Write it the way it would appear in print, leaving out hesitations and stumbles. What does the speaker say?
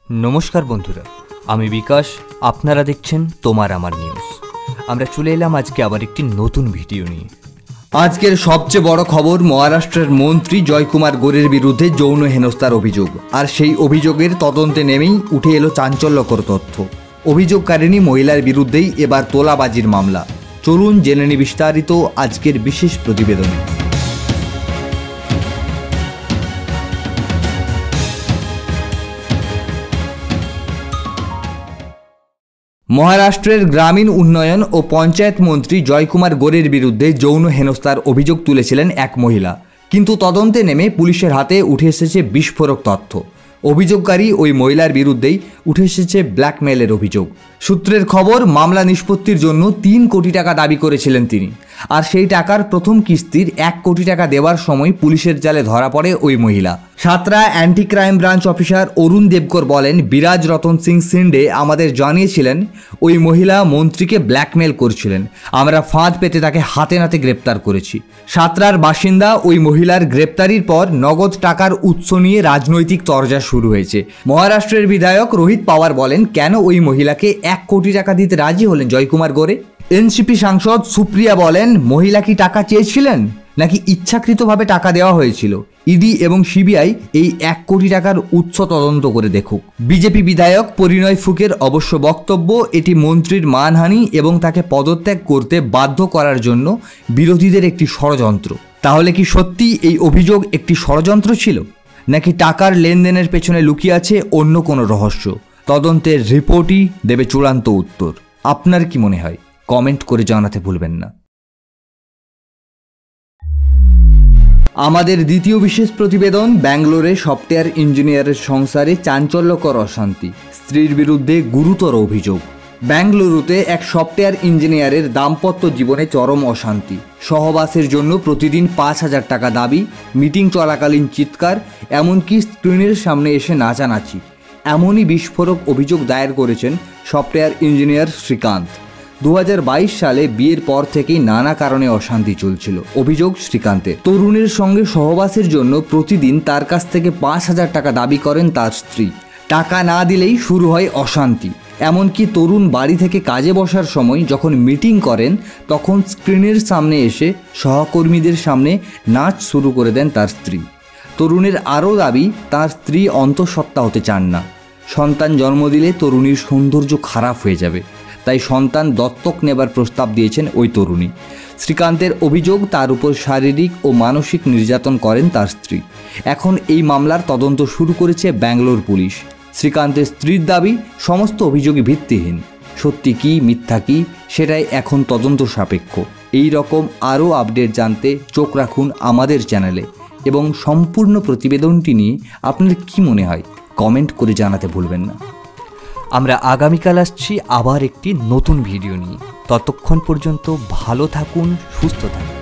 नमस्कार बंधुरा आमी विकास आपनारा देखछेन तोमार आमार निউজ। आमरा चले एलाम आज के आबार एकटी नतून भिडियो निये। आजकेर सबचेये बड़ खबर महाराष्ट्रेर मंत्री जयकुमार गोरेर बिरुद्धे यौन हेनस्थार अभियोग और सेई अभियोगेर तदन्ते नेमेई उठे एलो चांचल्यकर तथ्य। अभियोगकारिणी महिलार बिरुद्धेई एबार तोलाबाजिर मामला। चलुन जेने निই विस्तारित आजकेर विशेष प्रतिवेदने। महाराष्ट्रेर ग्रामीण उन्नयन और पंचायत मंत्री जयकुमार गोरेर बिरुद्धे यौन हेनस्थार अभियोग तुलेছিলেন एक महिला, किन्तु तदन्ते नेमे पुलिशेर हाथे उठे एसेছে বিস্ফোরক तथ्य। अभियोगकारी ओई महिलार बिरुद्धेई उठे एसेছে ब्लैकमेलेर अभियोग। सूत्रेर खबर मामला निष्पत्तिर जन्य 3 कोटी टाका दाबी करेছিলেন তিনি। আর সেই টাকার প্রথম কিস্তির 1 কোটি টাকা দেওয়ার সময় পুলিশের জালে ধরা পড়ে ওই মহিলা। সাতরা অ্যান্টি ক্রাইম ব্রাঞ্চ অফিসার অরুণ দেবকর বলেন, বিরাজ রতন সিং সিন্ডে আমাদের জানিয়েছিলেন ওই মহিলা মন্ত্রীকে ব্ল্যাকমেল করছিলেন। আমরা ফাঁদ পেতে তাকে হাতে নাতে গ্রেপ্তার করেছি। সাতরার বাসিন্দা ওই মহিলার গ্রেপ্তারির পর নগদ টাকার উৎস নিয়ে রাজনৈতিক তরজা শুরু হয়েছে। মহারাষ্ট্রের বিধায়ক রোহিত পাওয়ার বলেন, কেন ওই মহিলাকে 1 কোটি টাকা দিতে রাজি হলেন জয়কুমার গোরে। এনসিপি সাংসদ সুপ্রিয়া বলেন, মহিলা কি টাকা চেয়েছিলেন নাকি ইচ্ছাকৃতভাবে টাকা দেওয়া হয়েছিল? ইডি এবং সিবিআই এই 1 কোটি টাকার উৎস তদন্ত করে দেখুক। বিজেপি বিধায়ক পরিণয় ফুকের অবশ্য বক্তব্য, এটি মন্ত্রীর মানহানি এবং তাকে পদত্যাগ করতে বাধ্য করার জন্য বিরোধীদের একটি ষড়যন্ত্র। তাহলে কি সত্যি এই অভিযোগ একটি ষড়যন্ত্র ছিল নাকি টাকার লেনদেনের পেছনে লুকিয়ে আছে অন্য কোনো রহস্য? তদন্তের রিপোর্টই দেবে চূড়ান্ত উত্তর। আপনার কি মনে হয় কমেন্ট করে জানাতে ভুলবেন না। আমাদের দ্বিতীয় বিশেষ প্রতিবেদন, ব্যাঙ্গালোরে সফটওয়্যার ইঞ্জিনিয়ারের সংসারে চাঞ্চল্যকর অশান্তি, স্ত্রীর বিরুদ্ধে গুরুতর অভিযোগ। বেঙ্গালুরুতে এক সফটওয়্যার ইঞ্জিনিয়ারের দাম্পত্য জীবনে চরম অশান্তি। সহবাসের জন্য প্রতিদিন ৫,০০০ টাকা দাবি, মিটিং চলাকালীন চিৎকার, এমনকি স্ক্রিনের সামনে এসে নাচানাচি। এমনই বিস্ফোরক অভিযোগ দায়ের করেছেন সফটওয়্যার ইঞ্জিনিয়ার শ্রীকান্ত। 2022 সালে বিয়ের পর থেকেই নানা কারণে অশান্তি চলছিল। অভিযোগ শ্রীকান্তের, তরুণের সঙ্গে সহবাসের জন্য প্রতিদিন তার কাছ থেকে ৫,০০০ টাকা দাবি করেন তার স্ত্রী। টাকা না দিলেই শুরু হয় অশান্তি। এমনকি তরুণ বাড়ি থেকে কাজে বসার সময় যখন মিটিং করেন তখন স্ক্রিনের সামনে এসে সহকর্মীদের সামনে নাচ শুরু করে দেন তার স্ত্রী। তরুণের আরও দাবি, তার স্ত্রী অন্তঃসত্ত্বা হতে চান না। সন্তান জন্ম দিলে তরুণীর সৌন্দর্য খারাপ হয়ে যাবে, তাই সন্তান দত্তক নেবার প্রস্তাব দিয়েছেন ওই তরুণী। শ্রীকান্তের অভিযোগ, তার উপর শারীরিক ও মানসিক নির্যাতন করেন তার স্ত্রী। এখন এই মামলার তদন্ত শুরু করেছে ব্যাঙ্গালোর পুলিশ। শ্রীকান্তের স্ত্রীর দাবি, সমস্ত অভিযোগই ভিত্তিহীন। সত্যি কি মিথ্যা কি সেটাই এখন তদন্ত সাপেক্ষ। এই রকম আরও আপডেট জানতে চোখ রাখুন আমাদের চ্যানেলে এবং সম্পূর্ণ প্রতিবেদনটি নিয়ে আপনার কি মনে হয় কমেন্ট করে জানাতে ভুলবেন না। আমরা আগামীকাল আসছি আবার একটি নতুন ভিডিও নিয়ে। ততক্ষণ পর্যন্ত ভালো থাকুন, সুস্থ থাকুন।